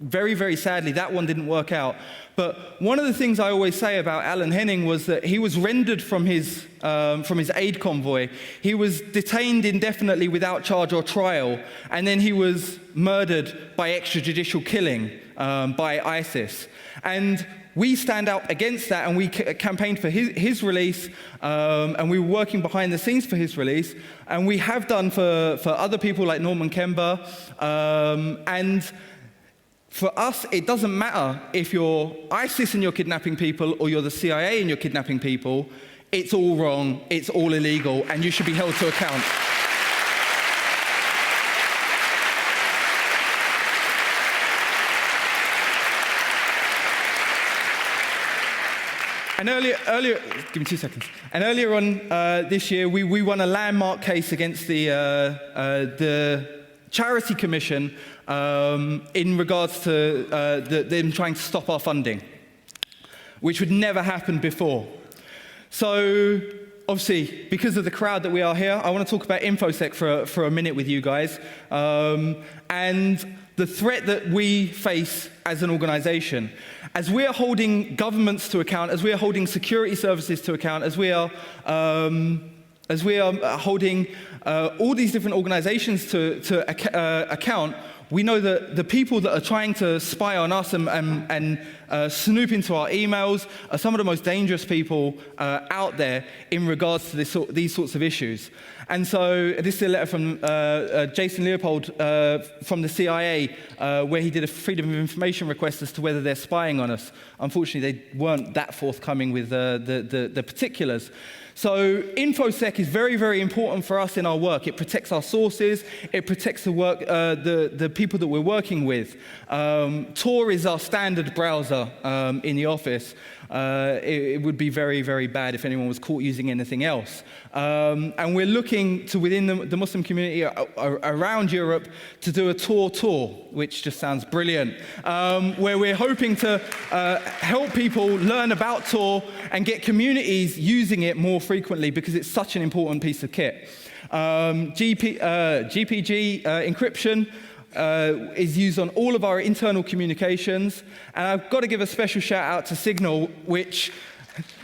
very, very sadly, that one didn't work out. But one of the things I always say about Alan Henning was that he was rendered from his aid convoy. He was detained indefinitely without charge or trial, and then he was murdered by extrajudicial killing by ISIS. And we stand up against that, and we campaigned for his release, and we were working behind the scenes for his release, and we have done for other people like Norman Kember, and for us, it doesn't matter if you're ISIS and you're kidnapping people or you're the CIA and you're kidnapping people. It's all wrong, it's all illegal, and you should be held to account. And earlier, give me 2 seconds. And earlier on this year, we won a landmark case against the Charity Commission in regards to them trying to stop our funding, which would never happen before. So, obviously, because of the crowd that we are here, I want to talk about InfoSec for a minute with you guys, and the threat that we face as an organization. As we are holding governments to account, as we are holding security services to account, as we are holding all these different organizations to account, we know that the people that are trying to spy on us and snoop into our emails are some of the most dangerous people out there in regards to these sorts of issues. And so this is a letter from Jason Leopold from the CIA, where he did a Freedom of Information request as to whether they're spying on us. Unfortunately, they weren't that forthcoming with the particulars. So InfoSec is very, very important for us in our work. It protects our sources. It protects the work, the people that we're working with. Tor is our standard browser in the office. It would be very, very bad if anyone was caught using anything else. And we're looking to, within the Muslim community around Europe, to do a Tor tour, which just sounds brilliant, where we're hoping to help people learn about Tor and get communities using it more frequently because it's such an important piece of kit. GPG encryption is used on all of our internal communications. And I've got to give a special shout out to Signal, which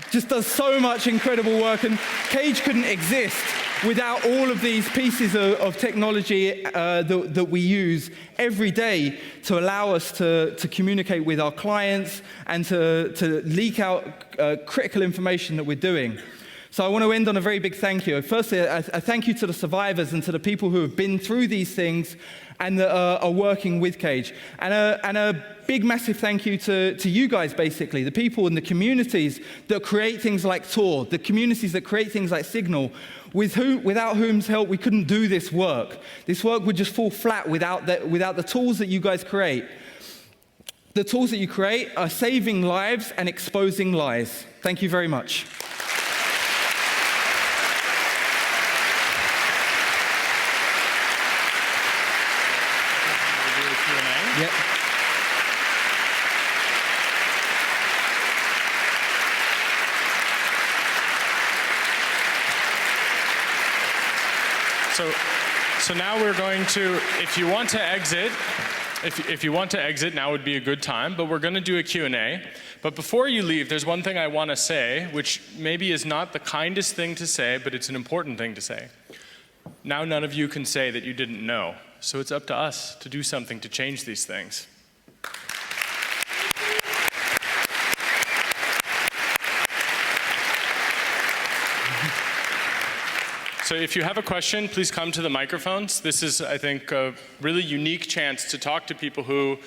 just does so much incredible work. And Cage couldn't exist without all of these pieces of technology that we use every day to allow us to communicate with our clients and to leak out critical information that we're doing. So I want to end on a very big thank you. Firstly, a thank you to the survivors and to the people who have been through these things and that are working with Cage. And a big, massive thank you to you guys, basically, the people in the communities that create things like Tor, the communities that create things like Signal, without whom's help we couldn't do this work. This work would just fall flat without the tools that you guys create. The tools that you create are saving lives and exposing lies. Thank you very much. Yep. So now we're going to, if you want to exit, now would be a good time, but we're going to do a Q&A. But before you leave, there's one thing I want to say, which maybe is not the kindest thing to say, but it's an important thing to say. Now none of you can say that you didn't know. So it's up to us to do something to change these things. So if you have a question, please come to the microphones. This is, I think, a really unique chance to talk to people who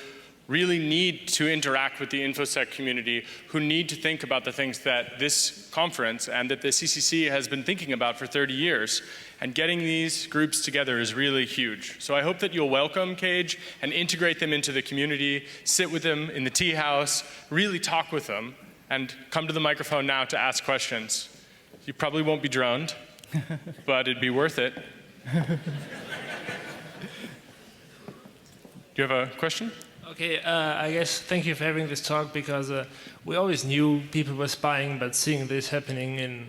really need to interact with the InfoSec community, who need to think about the things that this conference and that the CCC has been thinking about for 30 years. And getting these groups together is really huge. So I hope that you'll welcome Cage and integrate them into the community, sit with them in the tea house, really talk with them, and come to the microphone now to ask questions. You probably won't be droned, but it'd be worth it. Do you have a question? Okay, I guess thank you for having this talk, because we always knew people were spying, but seeing this happening in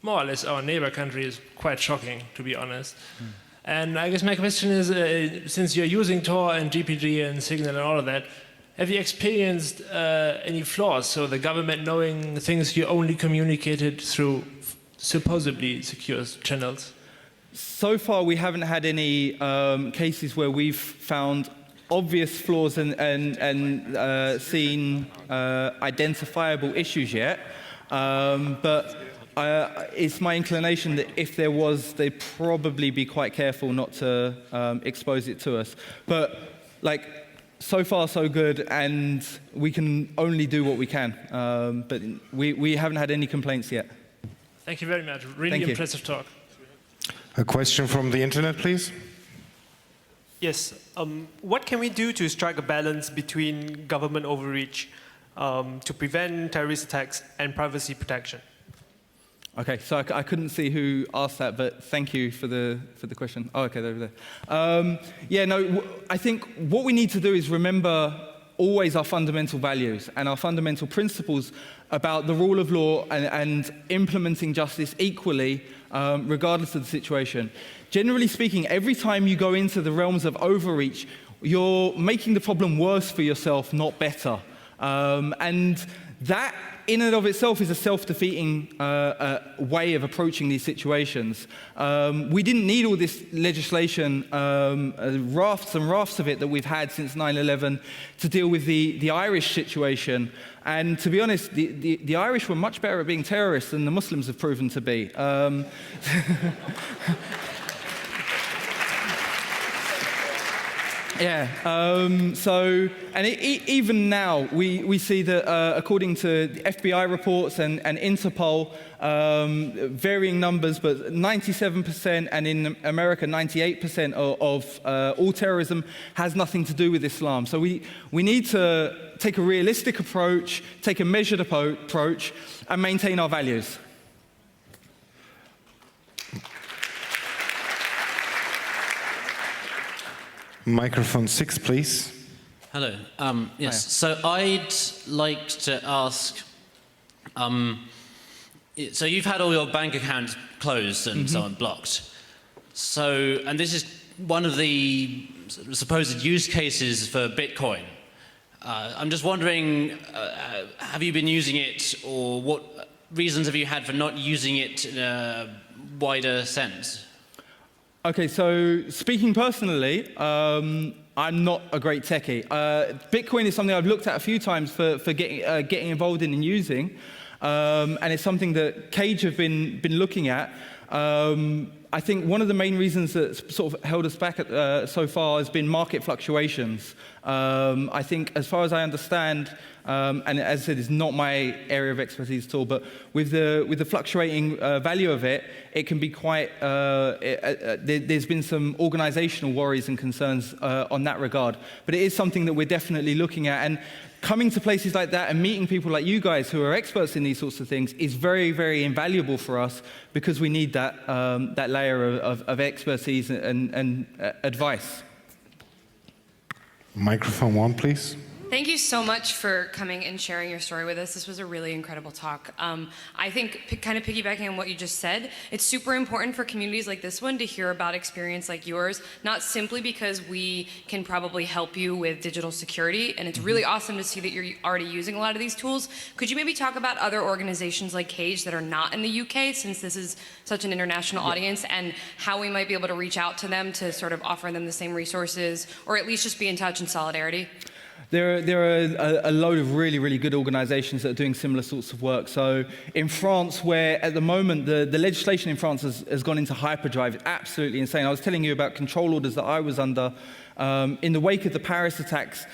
more or less our neighbor country is quite shocking, to be honest. And I guess my question is, since you're using Tor and GPG and Signal and all of that, have you experienced any flaws? So the government knowing things you only communicated through supposedly secure channels? So far, we haven't had any cases where we've found obvious flaws and seen identifiable issues yet. But it's my inclination that if there was, they'd probably be quite careful not to expose it to us. But like, so far so good, and we can only do what we can. But we haven't had any complaints yet. Thank you very much. Really impressive talk. A question from the internet, please. Yes. What can we do to strike a balance between government overreach to prevent terrorist attacks and privacy protection? Okay, so I couldn't see who asked that, but thank you for the question. Oh, okay, over there. Yeah, no, I think what we need to do is remember always our fundamental values and our fundamental principles about the rule of law and implementing justice equally, regardless of the situation. Generally speaking, every time you go into the realms of overreach, you're making the problem worse for yourself, not better. And that, in and of itself, is a self-defeating way of approaching these situations. We didn't need all this legislation, rafts and rafts of it that we've had since 9/11 to deal with the Irish situation. And to be honest, the Irish were much better at being terrorists than the Muslims have proven to be. Yeah, even now, we see that according to the FBI reports and Interpol, varying numbers, but 97%, and in America, 98% of all terrorism has nothing to do with Islam. So we need to take a realistic approach, take a measured approach, and maintain our values. Microphone 6, please. Hello. Yes. So I'd like to ask. So you've had all your bank accounts closed and so on blocked. So, and this is one of the supposed use cases for Bitcoin. I'm just wondering, have you been using it, or what reasons have you had for not using it in a wider sense? Okay, so speaking personally, I'm not a great techie. Bitcoin is something I've looked at a few times for getting involved in and using, and it's something that Cage have been looking at. I think one of the main reasons that's sort of held us back so far has been market fluctuations. I think, as far as I understand, and as I said, it's not my area of expertise at all, but with the fluctuating value of it, it can be quite, there's been some organizational worries and concerns on that regard. But it is something that we're definitely looking at. And coming to places like that and meeting people like you guys who are experts in these sorts of things is very, very invaluable for us, because we need that layer of expertise and advice. Microphone 1, please. Thank you so much for coming and sharing your story with us. This was a really incredible talk. I think, kind of piggybacking on what you just said, it's super important for communities like this one to hear about experience like yours, not simply because we can probably help you with digital security, and it's really awesome to see that you're already using a lot of these tools. Could you maybe talk about other organizations like Cage that are not in the UK, since this is such an international audience, and how we might be able to reach out to them to sort of offer them the same resources, or at least just be in touch in solidarity? There are a load of really, really good organizations that are doing similar sorts of work. So in France, where at the moment the legislation in France has gone into hyperdrive, it's absolutely insane. I was telling you about control orders that I was under. In the wake of the Paris attacks,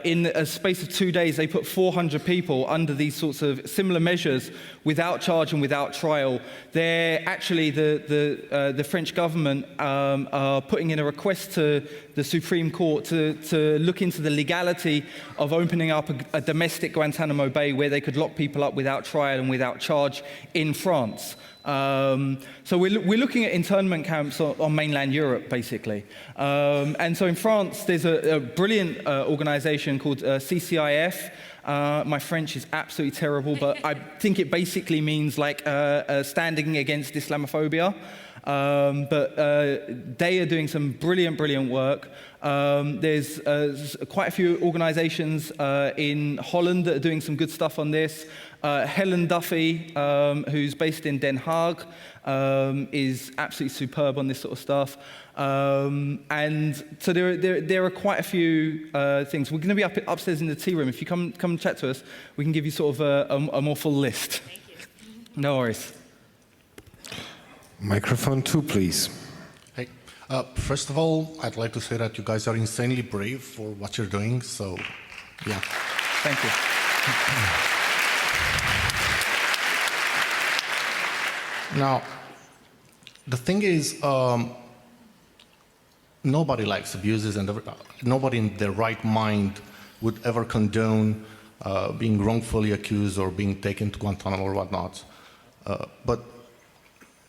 in a space of 2 days, they put 400 people under these sorts of similar measures without charge and without trial. They're actually, the French government are putting in a request to the Supreme Court to look into the legality of opening up a domestic Guantanamo Bay where they could lock people up without trial and without charge in France. So we're looking at internment camps on mainland Europe, basically. And so in France, there's a brilliant organization called CCIF. My French is absolutely terrible, but I think it basically means like standing against Islamophobia. But they are doing some brilliant work. There's quite a few organizations in Holland that are doing some good stuff on this. Helen Duffy, who's based in Den Haag, is absolutely superb on this sort of stuff. And so there are quite a few things. We're going to be upstairs in the tea room. If you come chat to us, we can give you sort of a more full list. Thank you. No worries. Microphone 2, please. Hey, first of all, I'd like to say that you guys are insanely brave for what you're doing, so, yeah. Thank you. Now, the thing is, nobody likes abuses, and nobody in their right mind would ever condone being wrongfully accused or being taken to Guantanamo or whatnot. But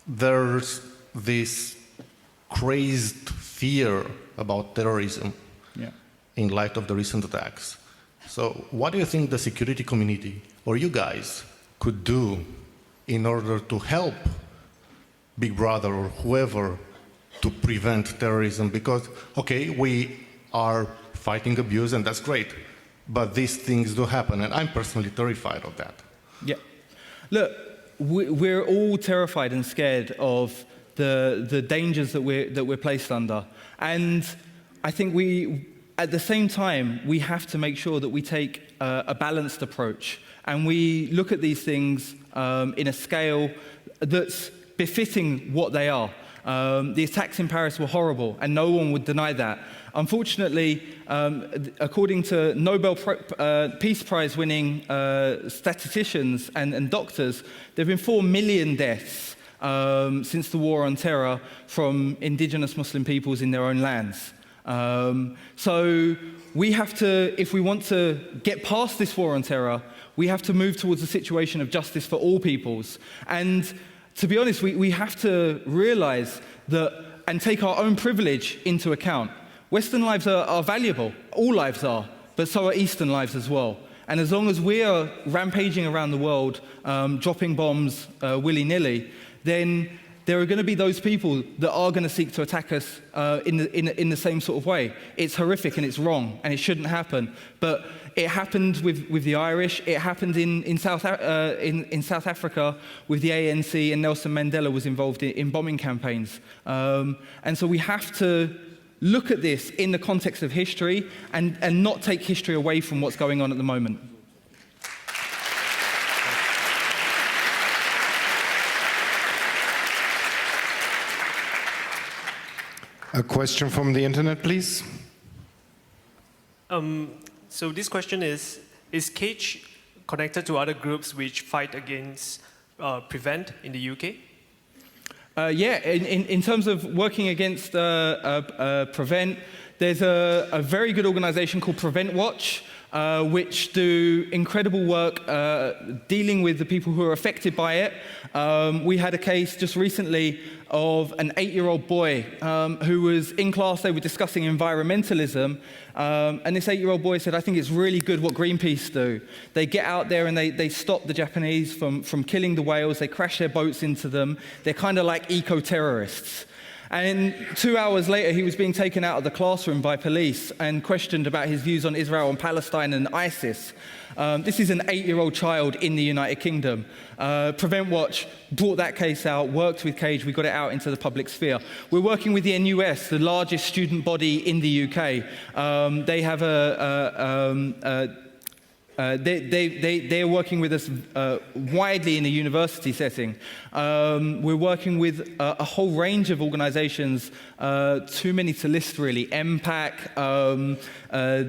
there's this crazed fear about terrorism in light of the recent attacks. So what do you think the security community or you guys could do in order to help Big Brother or whoever to prevent terrorism? Because, okay, we are fighting abuse and that's great, but these things do happen and I'm personally terrified of that. Yeah. Look, we're all terrified and scared of the dangers that we're placed under. And I think at the same time, we have to make sure that we take a balanced approach and we look at these things in a scale that's befitting what they are. The attacks in Paris were horrible, and no one would deny that. Unfortunately, according to Nobel Peace Prize winning statisticians and doctors, there have been 4 million deaths since the war on terror from indigenous Muslim peoples in their own lands. So we have to, if we want to get past this war on terror, we have to move towards a situation of justice for all peoples. And to be honest, we have to realize that and take our own privilege into account. Western lives are valuable, all lives are, but so are Eastern lives as well. And as long as we are rampaging around the world, dropping bombs willy-nilly, then there are going to be those people that are going to seek to attack us in the same sort of way. It's horrific and it's wrong and it shouldn't happen. But it happened with the Irish. It happened in South Africa with the ANC, and Nelson Mandela was involved in bombing campaigns. And so we have to look at this in the context of history and not take history away from what's going on at the moment. A question from the internet, please. So this question is Cage connected to other groups which fight against Prevent in the UK? Yeah, in terms of working against Prevent, there's a very good organization called Prevent Watch, which do incredible work dealing with the people who are affected by it. We had a case just recently of an 8-year-old boy who was in class. They were discussing environmentalism, and this 8-year-old boy said, I think it's really good what Greenpeace do. They get out there and they stop the Japanese from killing the whales. They crash their boats into them. They're kind of like eco-terrorists. And 2 hours later, he was being taken out of the classroom by police and questioned about his views on Israel and Palestine and ISIS. This is an 8-year-old child in the United Kingdom. Prevent Watch brought that case out, worked with Cage, we got it out into the public sphere. We're working with the NUS, the largest student body in the UK. They have they're working with us widely in a university setting. We're working with a whole range of organizations, too many to list really, MPAC,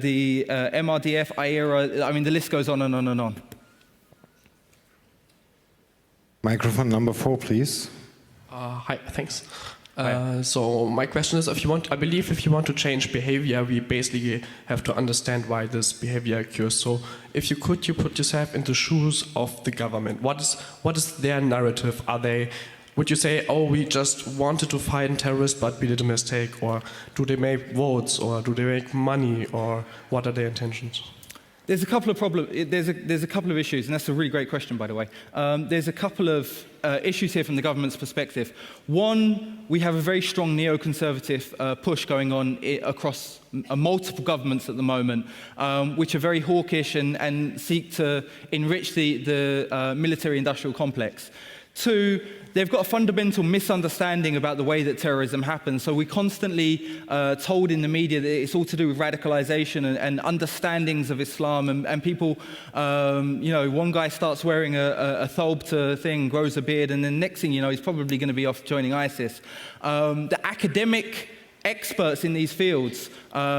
the MRDF, IERA, I mean the list goes on and on and on. Microphone number 4, please. Hi, thanks. So my question is, I believe if you want to change behavior, we basically have to understand why this behavior occurs. So if you put yourself in the shoes of the government. What is their narrative? Are they would you say, oh, we just wanted to fight terrorists, but we did a mistake? Or do they make votes? Or do they make money? Or what are their intentions? There's a couple of there's a couple of issues, and that's a really great question, by the way. There's a couple of issues here from the government's perspective. One, we have a very strong neoconservative push going on across multiple governments at the moment, which are very hawkish and seek to enrich the military-industrial complex. Two, they've got a fundamental misunderstanding about the way that terrorism happens. So we're constantly told in the media that it's all to do with radicalization and understandings of Islam. And people, you know, one guy starts wearing a thawb thing, grows a beard, and then next thing you know, he's probably going to be off joining ISIS. The academic experts in these fields, Mark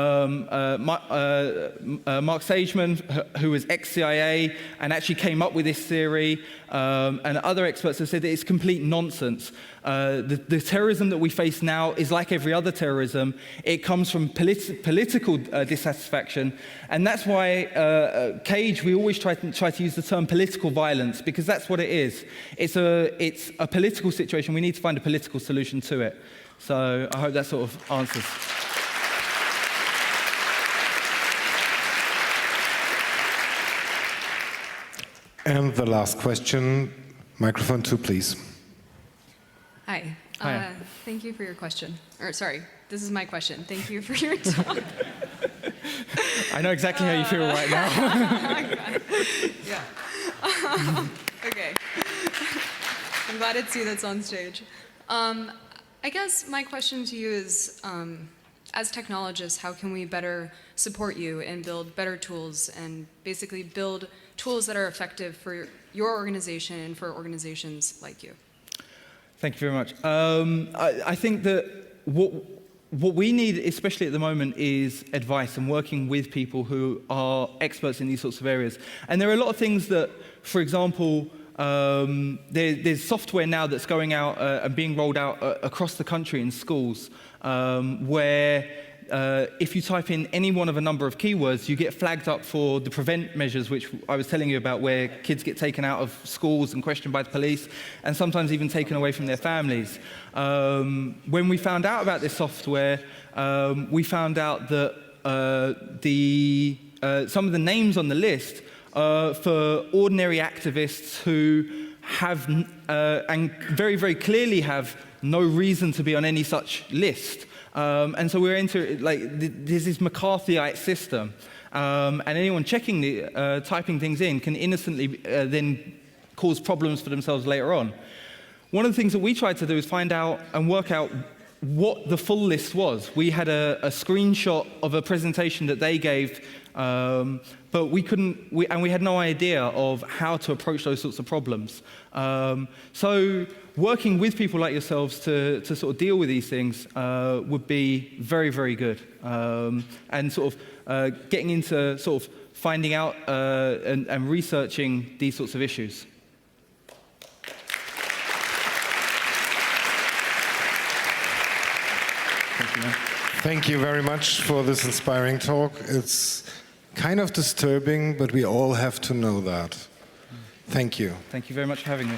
Sageman, who was ex-CIA and actually came up with this theory, and other experts have said that it's complete nonsense. The terrorism that we face now is like every other terrorism. It comes from political dissatisfaction, and that's why Cage, we always try to use the term political violence, because that's what it is. It's a political situation. We need to find a political solution to it. So I hope that sort of answers. And the last question, microphone 2, please. Hi. Hi. Thank you for your question. Or sorry, this is my question. Thank you for your talk. I know exactly how you feel right now. Yeah. Okay. I'm glad it's you that's on stage. I guess my question to you is, as technologists, how can we better support you and build better tools and basically build tools that are effective for your organization and for organizations like you? Thank you very much. I think that what we need, especially at the moment, is advice and working with people who are experts in these sorts of areas. And there are a lot of things that, for example, there's software now that's going out and being rolled out across the country in schools where if you type in any one of a number of keywords, you get flagged up for the prevent measures, which I was telling you about, where kids get taken out of schools and questioned by the police, and sometimes even taken away from their families. When we found out about this software, we found out that some of the names on the list for ordinary activists who have, and very, very clearly have, no reason to be on any such list. And so we're into, like, there's this McCarthyite system. And anyone checking typing things in can innocently then cause problems for themselves later on. One of the things that we tried to do is find out and work out what the full list was. We had a screenshot of a presentation that they gave, but we had no idea of how to approach those sorts of problems. So working with people like yourselves to sort of deal with these things would be very, very good. And sort of getting into sort of finding out and researching these sorts of issues. Thank you very much for this inspiring talk. It's kind of disturbing, but we all have to know that. Thank you. Thank you very much for having me.